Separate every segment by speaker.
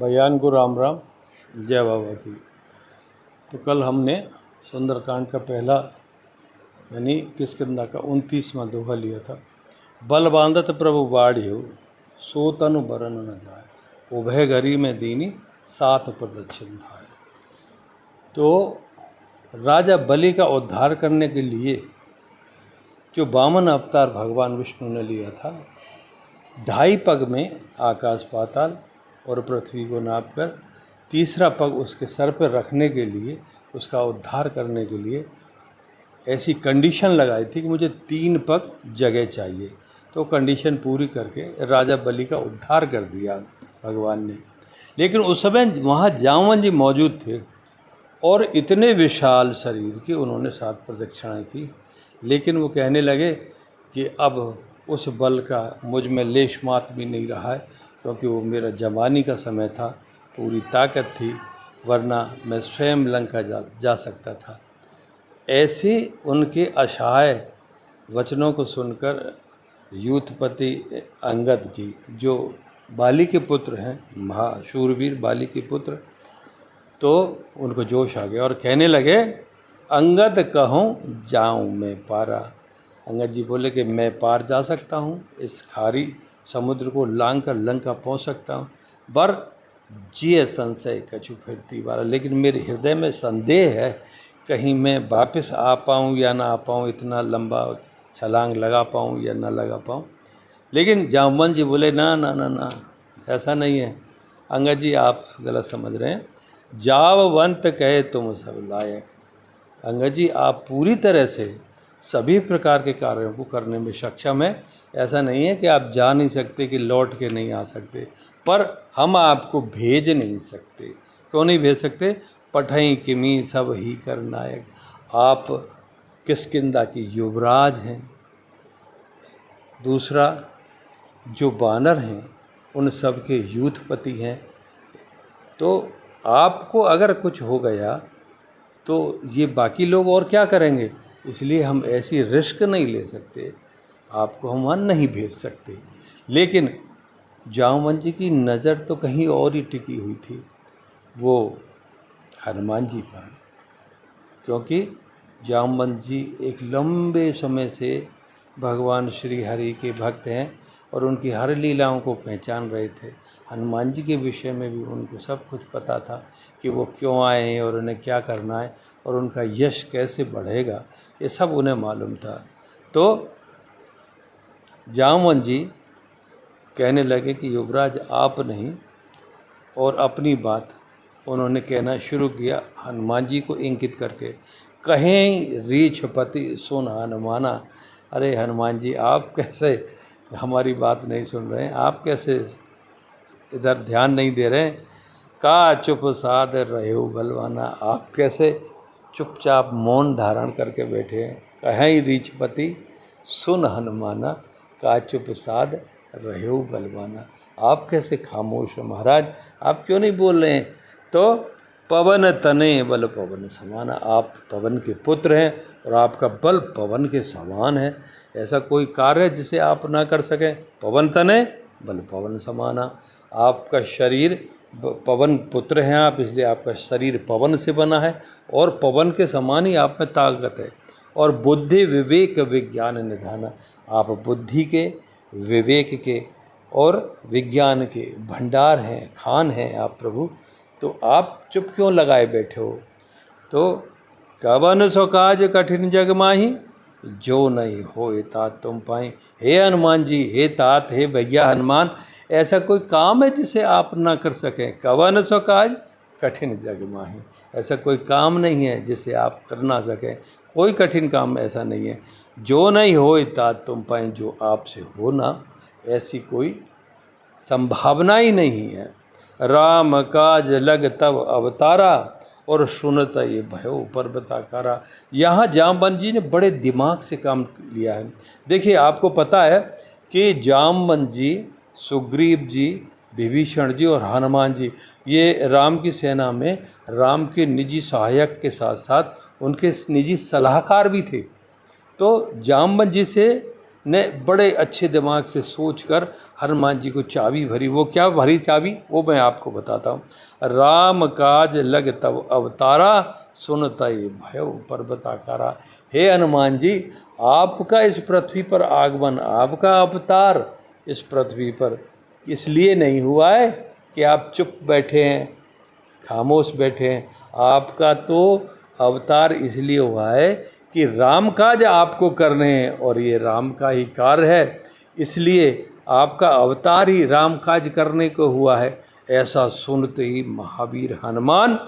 Speaker 1: भगवान को राम राम, जय बाबा की। तो कल हमने सुंदरकांड का पहला यानी किष्किंधा का 29वां दोहा लिया था। बल बांधत प्रभु बाढ़ियो, सो तनु बरन न जाए, उभय घरी में दीनी सात प्रदक्षिण धाय। तो राजा बलि का उद्धार करने के लिए जो वामन अवतार भगवान विष्णु ने लिया था, 2.5 पग में आकाश पाताल और पृथ्वी को नापकर, तीसरा पग उसके सर पर रखने के लिए, उसका उद्धार करने के लिए ऐसी कंडीशन लगाई थी कि मुझे 3 पग जगह चाहिए। तो कंडीशन पूरी करके राजा बलि का उद्धार कर दिया भगवान ने। लेकिन उस समय वहाँ जामवन जी मौजूद थे और इतने विशाल शरीर की उन्होंने 7 प्रदक्षिणाएँ की। लेकिन वो कहने लगे कि अब उस बल का मुझ में लेश मात्र भी नहीं रहा है, क्योंकि वो मेरा जवानी का समय था, पूरी ताकत थी, वरना मैं स्वयं लंका जा सकता था। ऐसे उनके असहाय वचनों को सुनकर यूथपति अंगद जी, जो बाली के पुत्र हैं, महाशूरवीर बाली के पुत्र, तो उनको जोश आ गया और कहने लगे, अंगद कहूँ जाऊँ मैं पारा। अंगद जी बोले कि मैं पार जा सकता हूँ, इस खारी समुद्र को लांघ कर लंका पहुँच सकता हूँ, बर जिये संशय कछु फिरती वाला। लेकिन मेरे हृदय में संदेह है, कहीं मैं वापस आ पाऊँ या ना आ पाऊँ, इतना लंबा छलांग लगा पाऊँ या ना लगा पाऊँ। लेकिन जामवन जी बोले ना ना ना ना, ऐसा नहीं है अंगद जी, आप गलत समझ रहे हैं। जाववंत कहे तुम सब लायक। अंगद जी, आप पूरी तरह से सभी प्रकार के कार्यों को करने में सक्षम है। ऐसा नहीं है कि आप जा नहीं सकते, कि लौट के नहीं आ सकते, पर हम आपको भेज नहीं सकते। क्यों नहीं भेज सकते? पठई किमी सब ही कर नायक। आप किष्किंधा की युवराज हैं। दूसरा, जो वानर हैं उन सब के यूथपति हैं। तो आपको अगर कुछ हो गया तो ये बाकी लोग और क्या करेंगे? इसलिए हम ऐसी रिस्क नहीं ले सकते, आपको हम वहाँ नहीं भेज सकते। लेकिन जामवन जी की नज़र तो कहीं और ही टिकी हुई थी, वो हनुमान जी पर, क्योंकि जामवन जी एक लंबे समय से भगवान श्री हरि के भक्त हैं और उनकी हर लीलाओं को पहचान रहे थे। हनुमान जी के विषय में भी उनको सब कुछ पता था कि वो क्यों आए हैं और उन्हें क्या करना है और उनका यश कैसे बढ़ेगा, ये सब उन्हें मालूम था। तो जामवन जी कहने लगे कि युवराज आप नहीं, और अपनी बात उन्होंने कहना शुरू किया हनुमान जी को इंगित करके, कहें रीछपति सुन हनुमाना। अरे हनुमान जी, आप कैसे हमारी बात नहीं सुन रहे हैं? आप कैसे इधर ध्यान नहीं दे रहे हैं? का चुप साध रहे हो बलवाना, आप कैसे चुपचाप मौन धारण करके बैठे हैं? कहें रीछपति सुन हनुमाना, का चुप साध रहे हो बलवाना। आप कैसे खामोश हो महाराज, आप क्यों नहीं बोल रहे हैं? तो पवन तने बल पवन समाना, आप पवन के पुत्र हैं और आपका बल पवन के समान है। ऐसा कोई कार्य जिसे आप ना कर सकें? पवन तने बल पवन समाना। आपका शरीर, पवन पुत्र हैं आप, इसलिए आपका शरीर पवन से बना है और पवन के समान ही आप में ताकत है। और बुद्धि विवेक विज्ञान निधाना, आप बुद्धि के, विवेक के और विज्ञान के भंडार हैं, खान हैं आप प्रभु। तो आप चुप क्यों लगाए बैठे हो? तो कवन सो काज कठिन जग माही, जो नहीं हो तात तुम पाई। हे हनुमान जी, हे तात, हे भैया हनुमान, ऐसा कोई काम है जिसे आप ना कर सकें? कवन सो काज कठिन जग माही, ऐसा कोई काम नहीं है जिसे आप कर ना सकें। कोई कठिन काम ऐसा नहीं है। जो नहीं हो तात तुम पाई, जो आपसे हो ना, ऐसी कोई संभावना ही नहीं है। राम काज लग तब अवतारा, और सुनत ये भयो पर्वताकारा। यहाँ जामवन जी ने बड़े दिमाग से काम लिया है। देखिए, आपको पता है कि जामवन जी, सुग्रीव जी, विभीषण जी और हनुमान जी, ये राम की सेना में राम के निजी सहायक के साथ साथ उनके निजी सलाहकार भी थे। तो जामवन जी से ने बड़े अच्छे दिमाग से सोचकर हनुमान जी को चाबी भरी। वो क्या भरी चाबी, वो मैं आपको बताता हूँ। राम काज लग तब अवतारा, सुनतई भयो पर्वताकारा। हे हनुमान जी, आपका इस पृथ्वी पर आगमन, आपका अवतार इस पृथ्वी पर इसलिए नहीं हुआ है कि आप चुप बैठे हैं, खामोश बैठे हैं। आपका तो अवतार इसलिए हुआ है कि राम काज आपको करने हैं, और ये राम का ही कार्य है, इसलिए आपका अवतार ही राम काज करने को हुआ है। ऐसा सुनते ही महावीर हनुमान,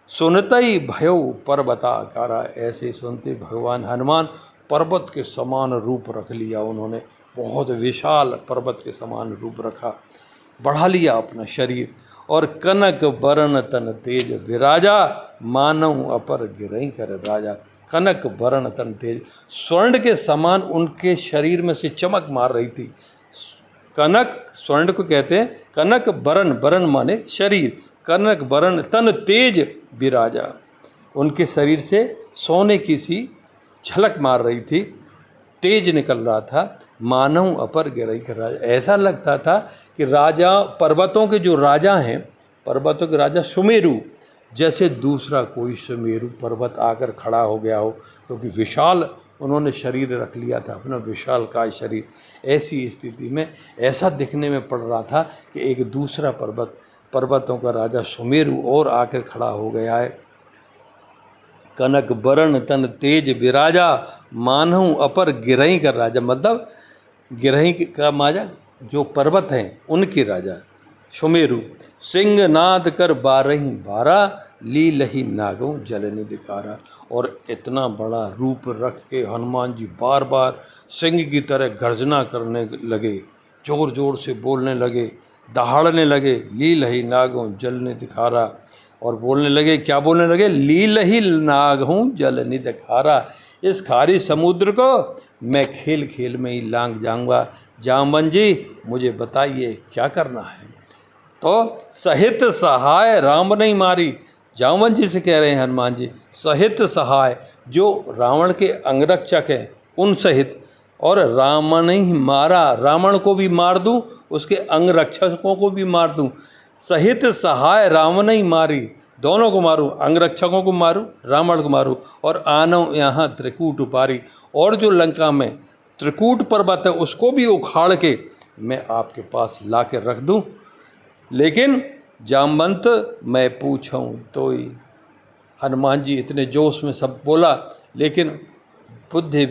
Speaker 1: सुनते ही भयो पर्वताकारा। ऐसे सुनते भगवान हनुमान पर्वत के समान रूप रख लिया उन्होंने, बहुत विशाल पर्वत के समान रूप रखा, बढ़ा लिया अपना शरीर। और कनक बरन तन तेज विराजा, मानव अपर गिरई कर राजा। कनक बरन तन तेज, स्वर्ण के समान उनके शरीर में से चमक मार रही थी। कनक स्वर्ण को कहते हैं, कनक बरन, बरन माने शरीर, कनक बरन तन तेज विराजा, उनके शरीर से सोने की सी झलक मार रही थी, तेज निकल रहा था। मानव अपर गिरई कर राजा, ऐसा लगता था कि राजा, पर्वतों के जो राजा हैं, पर्वतों के राजा सुमेरु, जैसे दूसरा कोई सुमेरु पर्वत आकर खड़ा हो गया हो, क्योंकि विशाल उन्होंने शरीर रख लिया था, अपना विशालकाय शरीर। ऐसी स्थिति में ऐसा दिखने में पड़ रहा था कि एक दूसरा पर्वत, पर्वतों का राजा सुमेरु और आकर खड़ा हो गया है। कनक बरन तन तेज विराजा, मानव अपर गिरई कर राजा, मतलब गिरही का माजा जो पर्वत हैं उनके राजा सुमेरु। सिंह नाद कर बारही बारा, लीलही नागों जलनि दिखारा। और इतना बड़ा रूप रख के हनुमान जी बार बार सिंह की तरह गर्जना करने लगे, जोर जोर से बोलने लगे, दहाड़ने लगे। लीलही नागों जलनि दिखारा, और बोलने लगे, क्या बोलने लगे, लीलही नागों जलनि दिखारा। इस खारी समुद्र को मैं खेल खेल में ही लांग जाऊंगा। जामवन जी मुझे बताइए क्या करना है। तो सहित सहाय राम नहीं मारी, जामवन जी से कह रहे हैं हनुमान जी, सहित सहाय, जो रावण के अंगरक्षक हैं उन सहित, और राम नहीं मारा, रावण को भी मार दूं, उसके अंगरक्षकों को भी मार दूं। सहित सहाय राम नहीं मारी, दोनों को मारूं, अंगरक्षकों को मारूं, रावण को मारूं, और आनो यहाँ त्रिकूट उपारी, और जो लंका में त्रिकूट पर्वत है उसको भी उखाड़ के मैं आपके पास ला के रख दूं। लेकिन जामवंत मैं पूछूं तो ही। हनुमान जी इतने जोश में सब बोला, लेकिन बुद्धि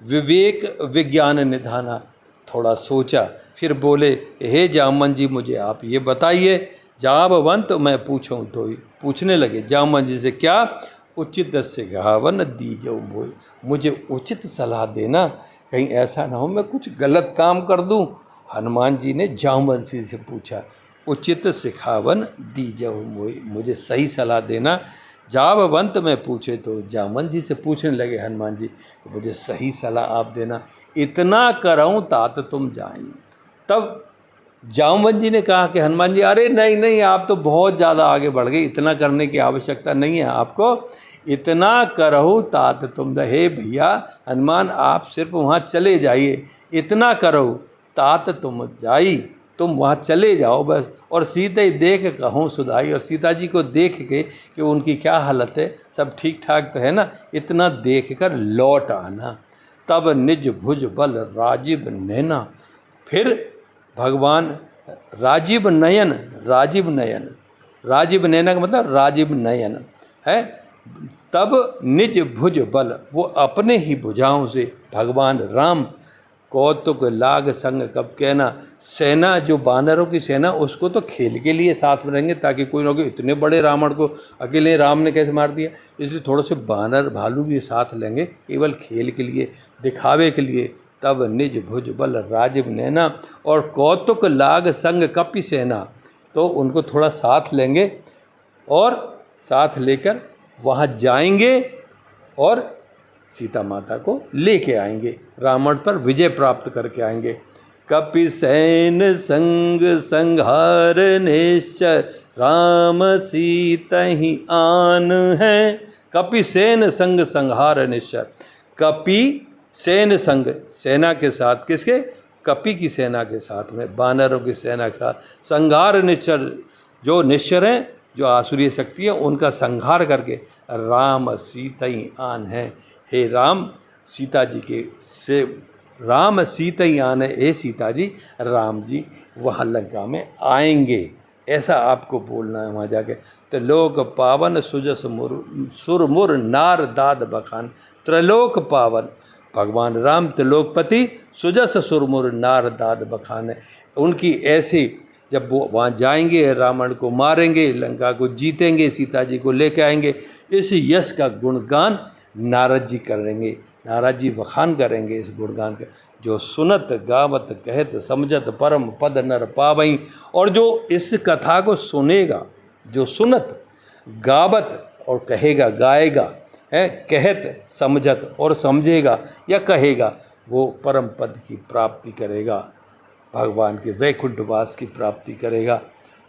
Speaker 1: विवेक विज्ञान निधाना, थोड़ा सोचा, फिर बोले, हे जामवन जी मुझे आप ये बताइए। जामवंत मैं पूछूं तो ही। पूछने लगे जामवन जी से, क्या उचित से गावन दीजो मोय, मुझे उचित सलाह देना, कहीं ऐसा ना हो मैं कुछ गलत काम कर दूं। हनुमान जी ने जामवन जी से पूछा, उचित सिखावन दीजो मोय, मुझे सही सलाह देना। जामवंत में पूछे तो जामवन जी से पूछने लगे हनुमान जी, मुझे सही सलाह आप देना। इतना करऊं तात तुम जाई। तब जामवन जी ने कहा कि हनुमान जी, अरे नहीं नहीं, आप तो बहुत ज़्यादा आगे बढ़ गए, इतना करने की आवश्यकता नहीं है आपको। इतना करो तात तुम, हे भैया हनुमान, आप सिर्फ वहाँ चले जाइए, इतना करो तात तुम जाई, तुम वहाँ चले जाओ बस, और सीधे ही देख कहूँ सुधाई, और सीता जी को देख के कि उनकी क्या हालत है, सब ठीक ठाक तो है ना, इतना देख कर लौट आना। तब निज भुज बल राजीव नैना, फिर भगवान राजीव नयन, राजीव नयन, राजीव नैना का मतलब राजीव नयन है। तब निज भुज बल, वो अपने ही भुजाओं से भगवान राम, कौतुक लाग संग कब कहना, सेना जो बानरों की सेना, उसको तो खेल के लिए साथ में रहेंगे, ताकि कोई ना कोई, इतने बड़े रावण को अकेले राम ने कैसे मार दिया, इसलिए थोड़े से बानर भालू भी साथ लेंगे, केवल खेल के लिए, दिखावे के लिए। तब निज भुज बल राजीव नैना, और कौतुक लाग संग कपि सेना, तो उनको थोड़ा साथ लेंगे और साथ लेकर वहाँ जाएंगे और सीता माता को लेके आएंगे, रावण पर विजय प्राप्त करके आएंगे। कपि सैन संग संहार निश्चर, राम सीता ही आन है। कपि सैन संग संहार निश्चर, कपि सेन संग, सेना के साथ, किसके? कपि की सेना के साथ में, बानरों की सेना के साथ, संहार निश्चर, जो निश्चर हैं, जो आसुरी शक्ति है, उनका संहार करके राम सीतई आन है। हे राम, सीता जी के से राम सीतई आन है, हे सीता जी, राम जी वहाँ लंका में आएंगे, ऐसा आपको बोलना है वहाँ जाके। त्रिलोक पावन सुजस सुरमुर नार दाद बखान, त्रिलोक पावन भगवान राम त्रिलोकपति, सुजस सुरमुर नार दाद बखान है। उनकी ऐसी, जब वो वहाँ जाएंगे, रावण को मारेंगे, लंका को जीतेंगे, सीता जी को लेके आएंगे, इस यश का गुणगान नारद जी करेंगे, नारद जी बखान करेंगे इस गुणगान का। जो सुनत गावत कहत समझत परम पद नर पावई, और जो इस कथा को सुनेगा, जो सुनत गावत और कहेगा, गाएगा, है, कहत समझत और समझेगा या कहेगा, वो परम पद की प्राप्ति करेगा, भगवान के वैकुंठवास की प्राप्ति करेगा।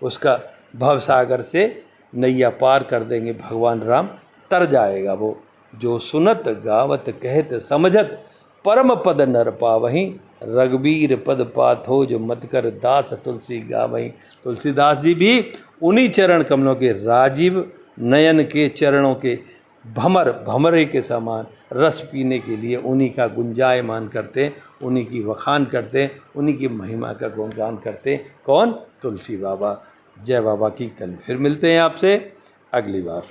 Speaker 1: उसका भवसागर से नैया पार कर देंगे भगवान राम, तर जाएगा वो। जो सुनत गावत कहत समझत परम पद नर पावहीं, रघुबीर पद पाथो जो मत कर दास तुलसी गावहीं। तुलसीदास जी भी उन्हीं चरण कमलों के, राजीव नयन के चरणों के भमर भमरे के समान रस पीने के लिए उन्हीं का गुंजायमान करते हैं, उन्हीं की वखान करते हैं, उन्हीं की महिमा का गुणगान करते हैं। कौन? तुलसी बाबा। जय बाबा की। कल फिर मिलते हैं आपसे अगली बार।